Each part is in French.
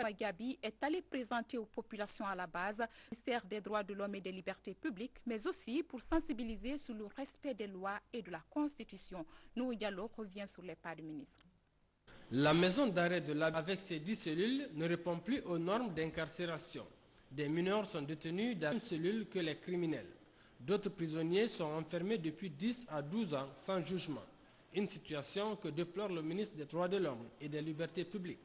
Moussa Gabi est allé présenter aux populations à la base le ministère des droits de l'homme et des libertés publiques, mais aussi pour sensibiliser sur le respect des lois et de la Constitution. Nouhou Diallo revient sur les pas du ministre. La maison d'arrêt de Labé avec ses 10 cellules ne répond plus aux normes d'incarcération. Des mineurs sont détenus dans la même cellule que les criminels. D'autres prisonniers sont enfermés depuis 10 à 12 ans sans jugement. Une situation que déplore le ministre des Droits de l'Homme et des Libertés publiques.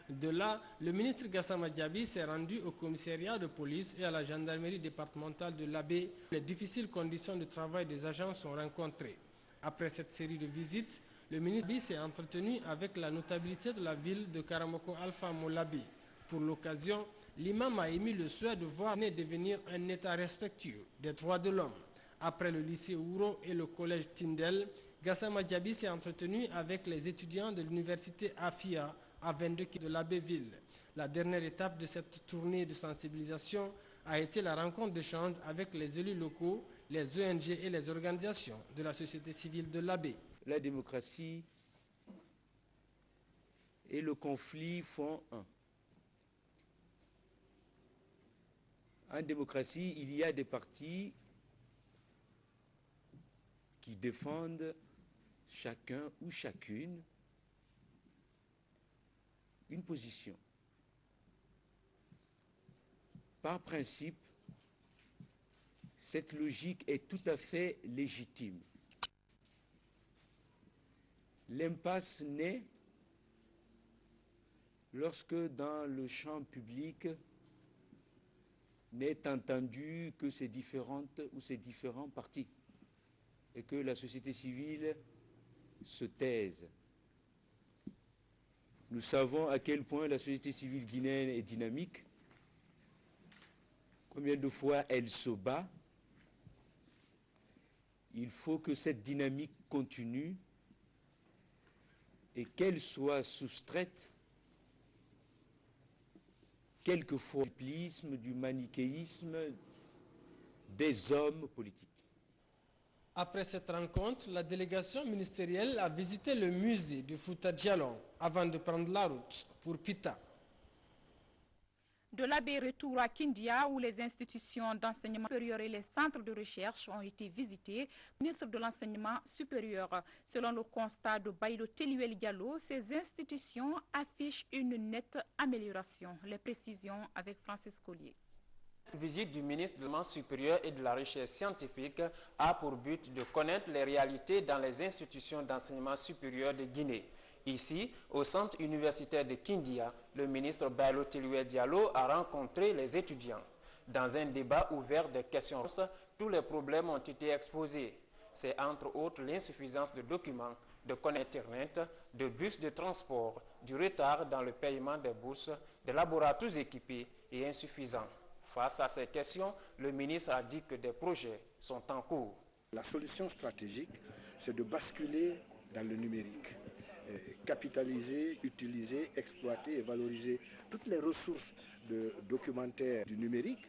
De là, le ministre Gassama Diaby s'est rendu au commissariat de police et à la gendarmerie départementale de Labé. Les difficiles conditions de travail des agents sont rencontrées. Après cette série de visites, le ministre s'est entretenu avec la notabilité de la ville de Karamoko Alpha Molabi. Pour l'occasion, l'imam a émis le souhait de voir devenir un État respectueux des droits de l'homme. Après le lycée Ouro et le collège Tindel, Gassama Diaby s'est entretenu avec les étudiants de l'université Afia à 22 km de l'Abbéville. La dernière étape de cette tournée de sensibilisation a été la rencontre d'échange avec les élus locaux, les ONG et les organisations de la société civile de l'Abbé. La démocratie et le conflit font un. En démocratie, il y a des partis qui défendent chacun ou chacune une position. Par principe, cette logique est tout à fait légitime. L'impasse naît lorsque dans le champ public n'est entendu que ces différentes ou ces différents partis et que la société civile se taise. Nous savons à quel point la société civile guinéenne est dynamique, combien de fois elle se bat. Il faut que cette dynamique continue et qu'elle soit soustraite quelquefois du simplisme, du manichéisme des hommes politiques. Après cette rencontre, la délégation ministérielle a visité le musée du Fouta Djallon avant de prendre la route pour Pita. De l'Abbé retour à Kindia, où les institutions d'enseignement supérieur et les centres de recherche ont été visités, ministre de l'enseignement supérieur. Selon le constat de Baïlo Teluel Diallo, ces institutions affichent une nette amélioration. Les précisions avec Francis Collier. La visite du ministre de l'Enseignement supérieur et de la recherche scientifique a pour but de connaître les réalités dans les institutions d'enseignement supérieur de Guinée. Ici, au centre universitaire de Kindia, le ministre Baïlo Teluel Diallo a rencontré les étudiants. Dans un débat ouvert de questions-réponses, tous les problèmes ont été exposés. C'est entre autres l'insuffisance de documents, de connexion Internet, de bus de transport, du retard dans le paiement des bourses, des laboratoires équipés et insuffisants. Face à ces questions, le ministre a dit que des projets sont en cours. La solution stratégique, c'est de basculer dans le numérique. Capitaliser, utiliser, exploiter et valoriser toutes les ressources documentaires du numérique.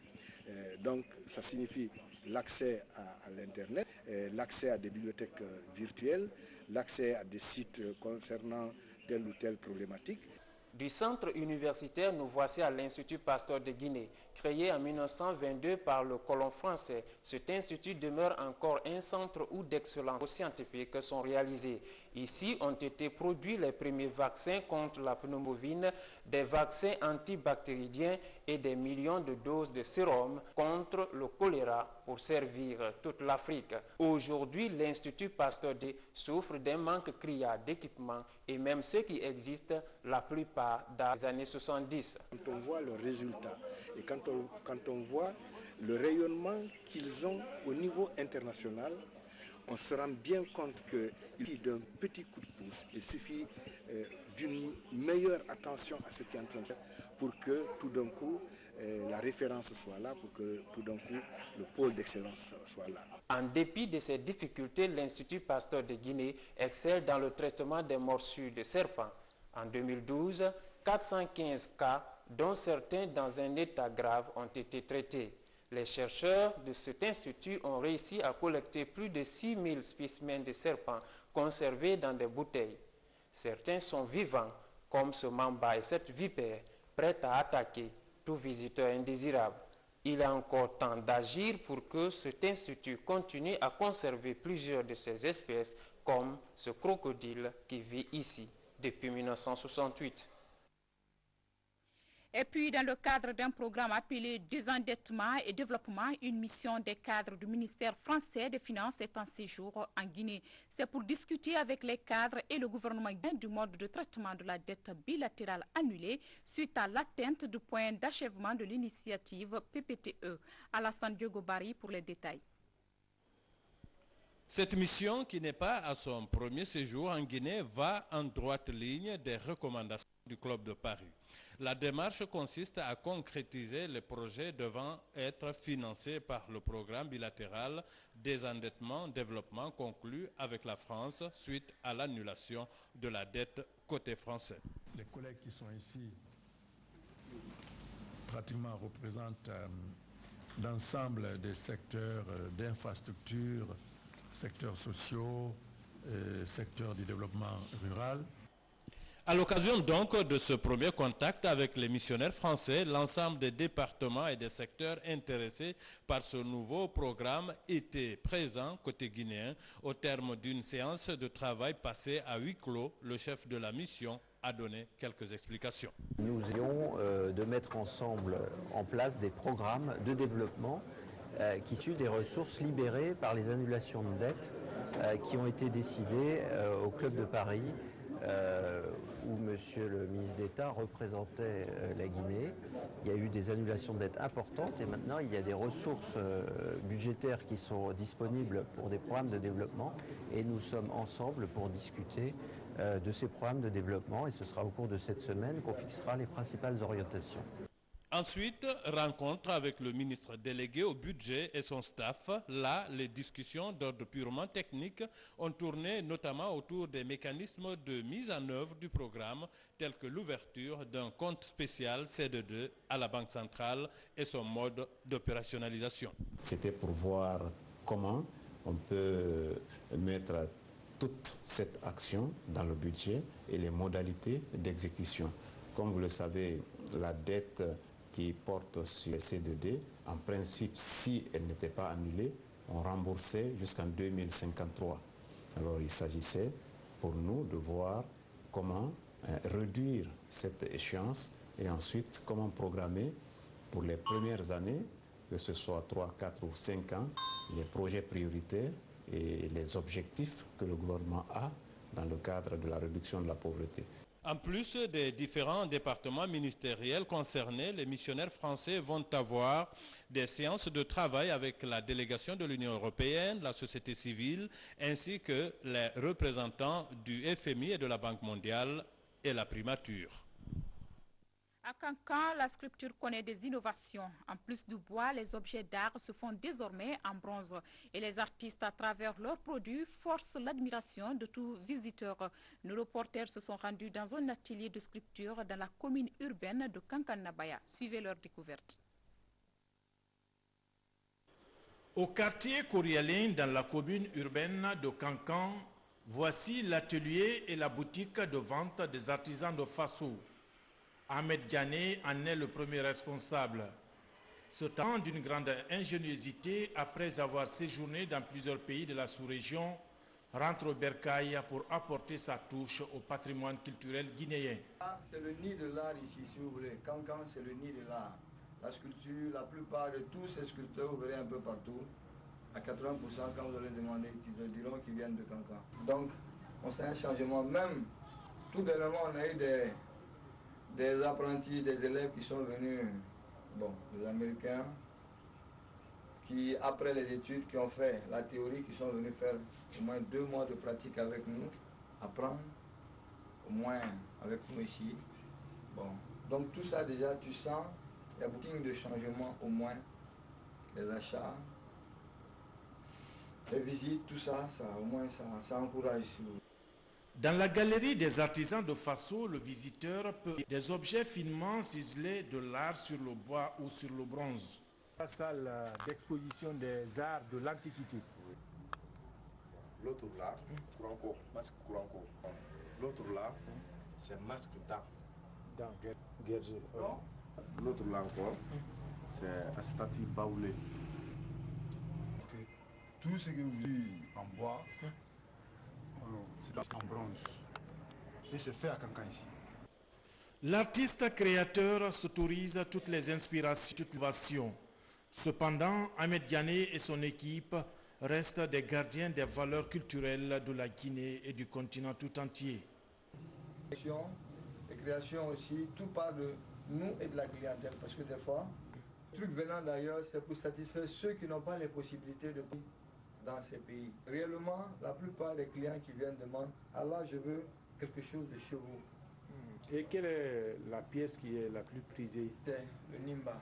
Donc ça signifie l'accès à l'Internet, l'accès à des bibliothèques virtuelles, l'accès à des sites concernant telle ou telle problématique. Du centre universitaire, nous voici à l'Institut Pasteur de Guinée. Créé en 1922 par le colon français, cet institut demeure encore un centre où d'excellents scientifiques sont réalisés. Ici ont été produits les premiers vaccins contre la pneumonie, des vaccins antibactériens et des millions de doses de sérum contre le choléra pour servir toute l'Afrique. Aujourd'hui, l'Institut Pasteur de souffre d'un manque criard d'équipements et même ceux qui existent, la plupart dans les années 70. Quand on voit le résultat et quand on voit le rayonnement qu'ils ont au niveau international, on se rend bien compte qu'il suffit d'un petit coup de pouce, il suffit d'une meilleure attention à ce qui est en train de faire pour que tout d'un coup la référence soit là, pour que tout d'un coup le pôle d'excellence soit là. En dépit de ces difficultés, l'Institut Pasteur de Guinée excelle dans le traitement des morsures de serpents. En 2012, 415 cas, dont certains dans un état grave, ont été traités. Les chercheurs de cet institut ont réussi à collecter plus de 6000 spécimens de serpents conservés dans des bouteilles. Certains sont vivants, comme ce mamba et cette vipère. prête à attaquer tout visiteur indésirable. Il est encore temps d'agir pour que cet institut continue à conserver plusieurs de ses espèces, comme ce crocodile qui vit ici depuis 1968. Et puis, dans le cadre d'un programme appelé Désendettement et Développement, une mission des cadres du ministère français des Finances est en séjour en Guinée. C'est pour discuter avec les cadres et le gouvernement guinéen du mode de traitement de la dette bilatérale annulée suite à l'atteinte du point d'achèvement de l'initiative PPTE. Alassane Diogo Bari pour les détails. Cette mission, qui n'est pas à son premier séjour en Guinée, va en droite ligne des recommandations du Club de Paris. La démarche consiste à concrétiser les projets devant être financés par le programme bilatéral Désendettement-Développement conclu avec la France suite à l'annulation de la dette côté français. Les collègues qui sont ici pratiquement représentent l'ensemble des secteurs d'infrastructures, secteurs sociaux, secteurs du développement rural. À l'occasion donc de ce premier contact avec les missionnaires français, l'ensemble des départements et des secteurs intéressés par ce nouveau programme étaient présents côté guinéen. Au terme d'une séance de travail passée à huis clos, le chef de la mission a donné quelques explications. Nous essayons de mettre ensemble en place des programmes de développement qui sont issus des ressources libérées par les annulations de dettes qui ont été décidées au Club de Paris, où Monsieur le ministre d'État représentait la Guinée. Il y a eu des annulations de dettes importantes et maintenant il y a des ressources budgétaires qui sont disponibles pour des programmes de développement et nous sommes ensemble pour discuter de ces programmes de développement et ce sera au cours de cette semaine qu'on fixera les principales orientations. Ensuite, rencontre avec le ministre délégué au budget et son staff. Là, les discussions d'ordre purement technique ont tourné notamment autour des mécanismes de mise en œuvre du programme, tels que l'ouverture d'un compte spécial CD2 à la Banque centrale et son mode d'opérationnalisation. C'était pour voir comment on peut mettre toute cette action dans le budget et les modalités d'exécution. Comme vous le savez, la dette qui porte sur les CD2, en principe, si elle n'était pas annulée, on remboursait jusqu'en 2053. Alors il s'agissait pour nous de voir comment réduire cette échéance et ensuite comment programmer pour les premières années, que ce soit 3, 4 ou 5 ans, les projets prioritaires et les objectifs que le gouvernement a dans le cadre de la réduction de la pauvreté. En plus des différents départements ministériels concernés, les missionnaires français vont avoir des séances de travail avec la délégation de l'Union européenne, la société civile, ainsi que les représentants du FMI et de la Banque mondiale et la primature. À Cancan, la sculpture connaît des innovations. En plus du bois, les objets d'art se font désormais en bronze. Et les artistes, à travers leurs produits, forcent l'admiration de tout visiteur. Nos reporters se sont rendus dans un atelier de sculpture dans la commune urbaine de Kankan-Nabaya. Suivez leur découverte. Au quartier Kourialine, dans la commune urbaine de Cancan, voici l'atelier et la boutique de vente des artisans de Faso. Ahmed Diané en est le premier responsable. Ce temps d'une grande ingéniosité, après avoir séjourné dans plusieurs pays de la sous-région, rentre au Bercail pour apporter sa touche au patrimoine culturel guinéen. C'est le nid de l'art ici, si vous voulez. Cancan, c'est le nid de l'art. La sculpture, la plupart de tous ces sculpteurs, vous verrez un peu partout, à 80%, quand vous allez demander, ils diront qu'ils viennent de Cancan. Donc, on sait un changement. Même, tout dernièrement, on a eu des apprentis, des élèves qui sont venus, bon, des Américains, qui, après les études, qui ont fait la théorie, qui sont venus faire au moins 2 mois de pratique avec nous, apprendre, au moins avec nous ici. Bon, donc tout ça déjà, tu sens, il y a beaucoup de changements au moins, les achats, les visites, tout ça, au moins ça encourage. Dans la galerie des artisans de Faso, le visiteur peut des objets finement ciselés de l'art sur le bois ou sur le bronze. La salle d'exposition des arts de l'Antiquité. L'autre là, masque Kouranko. L'autre là, c'est masque d'art. dans Guerger. L'autre là encore, c'est Astati Baoulé. Tout ce que vous voyez en bois, c'est en bronze. Et c'est fait à Cancan ici. L'artiste créateur s'autorise toutes les inspirations, toutes les innovations. Cependant, Ahmed Diané et son équipe restent des gardiens des valeurs culturelles de la Guinée et du continent tout entier. Les créations aussi, tout part de nous et de la clientèle, parce que des fois, le truc venant d'ailleurs, c'est pour satisfaire ceux qui n'ont pas les possibilités de vivre dans ces pays. Réellement, la plupart des clients qui viennent demandent « Allah, je veux quelque chose de chez vous ». Et quelle est la pièce qui est la plus prisée? C'est le Nimba.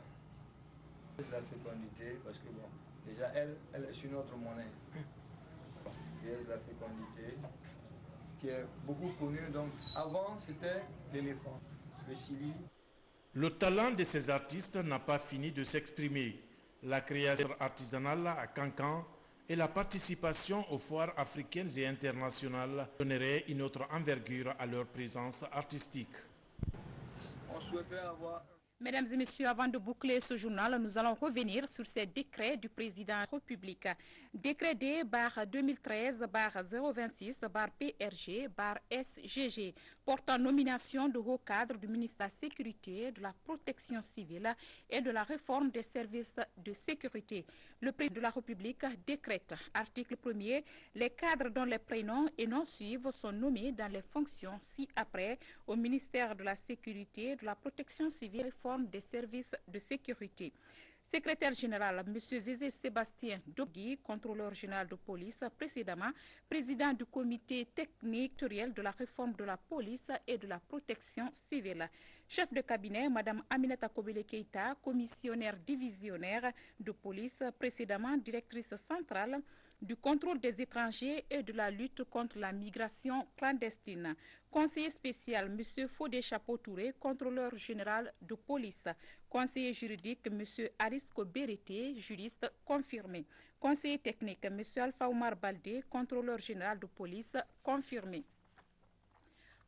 C'est la fécondité, parce que bon, déjà elle est sur notre monnaie. Pièce de la fécondité, qui est beaucoup connue. Donc avant, c'était l'éléphant, le Chili. Le talent de ces artistes n'a pas fini de s'exprimer. La création artisanale à Cancan et la participation aux foires africaines et internationales donneraient une autre envergure à leur présence artistique. On souhaiterait avoir... Mesdames et messieurs, avant de boucler ce journal, nous allons revenir sur ces décrets du président de la République. Décret D-2013-026-PRG-SGG portant nomination de haut cadre du ministre de la Sécurité, de la Protection civile et de la réforme des services de sécurité. Le président de la République décrète, article 1er, les cadres dont les prénoms et noms suivent sont nommés dans les fonctions ci-après au ministère de la Sécurité, de la Protection civile, des services de sécurité. Secrétaire général, M. Zézé Sébastien Dogui, contrôleur général de police, précédemment président du comité technique de la réforme de la police et de la protection civile. Chef de cabinet, Mme Aminata Kobele Keïta, commissionnaire divisionnaire de police, précédemment directrice centrale du contrôle des étrangers et de la lutte contre la migration clandestine. Conseiller spécial, M. Fodé Chapeau-Touré, contrôleur général de police. Conseiller juridique, M. Arisco Berete, juriste confirmé. Conseiller technique, M. Alpha Oumar Baldé, contrôleur général de police confirmé.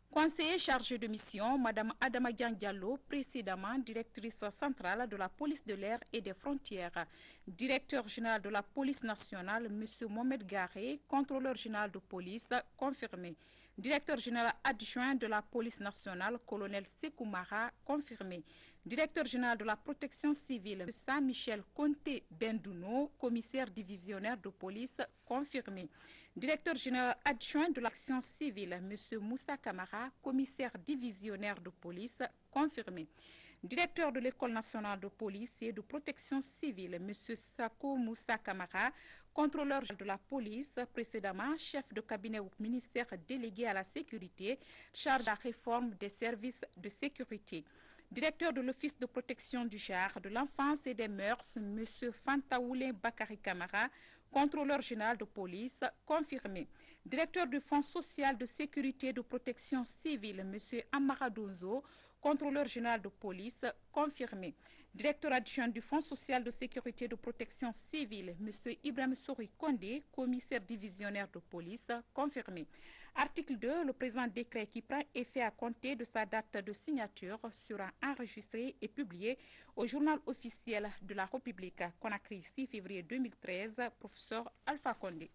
Conseiller chargé de mission, Mme Adama Diallo, précédemment directrice centrale de la police de l'air et des frontières. Directeur général de la police nationale, M. Mohamed Garé, contrôleur général de police, confirmé. Directeur général adjoint de la police nationale, colonel Sekoumara, confirmé. Directeur général de la protection civile, M. Saint-Michel Conté Bendouno, commissaire divisionnaire de police, confirmé. Directeur général adjoint de l'action civile, M. Moussa Kamara, commissaire divisionnaire de police, confirmé. Directeur de l'École nationale de police et de protection civile, M. Sako Moussa Kamara, contrôleur de la police, précédemment chef de cabinet au ministère délégué à la sécurité, chargé de la réforme des services de sécurité. Directeur de l'Office de protection du genre, de l'enfance et des mœurs, M. Fantaoulé Bakari Kamara, contrôleur général de police, confirmé. Directeur du Fonds social de sécurité et de protection civile, M. Amara Donzo, contrôleur général de police, confirmé. Directeur adjoint du Fonds social de sécurité et de protection civile, M. Ibrahim Souri Kondé, commissaire divisionnaire de police, confirmé. Article 2, le présent décret qui prend effet à compter de sa date de signature sera enregistré et publié au journal officiel de la République. Conakry, 6 février 2013, professeur Alpha Condé.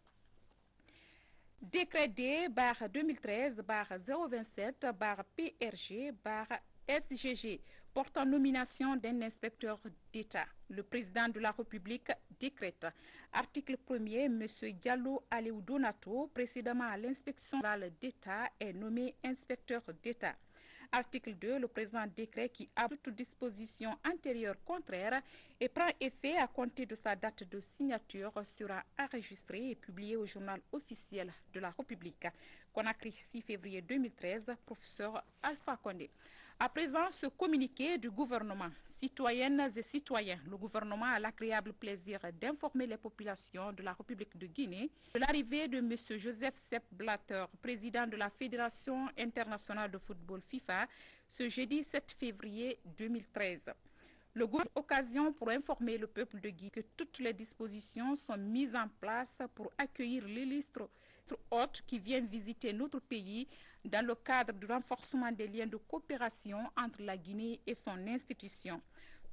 Décret D-2013-027-PRG-SGG portant nomination d'un inspecteur d'État. Le président de la République décrète. Article 1er, M. Diallo Aléou Donato, précédemment à l'inspection d'État, est nommé inspecteur d'État. Article 2, le présent décret qui a toute disposition antérieure contraire et prend effet à compter de sa date de signature sera enregistré et publié au journal officiel de la République. Conakry, 6 février 2013, professeur Alpha Condé. À présent, ce communiqué du gouvernement, citoyennes et citoyens, le gouvernement a l'agréable plaisir d'informer les populations de la République de Guinée de l'arrivée de M. Joseph Sepp Blatter, président de la Fédération internationale de football FIFA, ce jeudi 7 février 2013. Le gouvernement a l'occasion pour informer le peuple de Guinée que toutes les dispositions sont mises en place pour accueillir l'illustre hôte qui vient visiter notre pays dans le cadre du renforcement des liens de coopération entre la Guinée et son institution.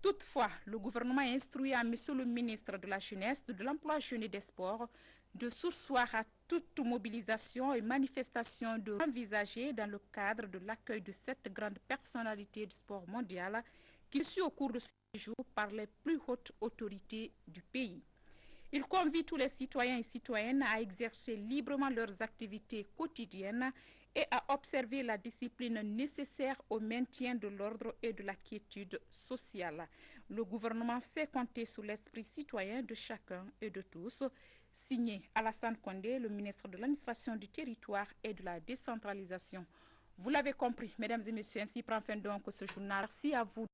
Toutefois, le gouvernement a instruit à M. le ministre de la Jeunesse, de l'Emploi jeune et des Sports de surseoir à toute mobilisation et manifestation de envisagée dans le cadre de l'accueil de cette grande personnalité du sport mondial qui suit au cours de ce jour par les plus hautes autorités du pays. Il convie tous les citoyens et citoyennes à exercer librement leurs activités quotidiennes et à observer la discipline nécessaire au maintien de l'ordre et de la quiétude sociale. Le gouvernement sait compter sur l'esprit citoyen de chacun et de tous. Signé Alassane Condé, le ministre de l'Administration du Territoire et de la Décentralisation. Vous l'avez compris, mesdames et messieurs, ainsi prend fin donc ce journal. Merci à vous.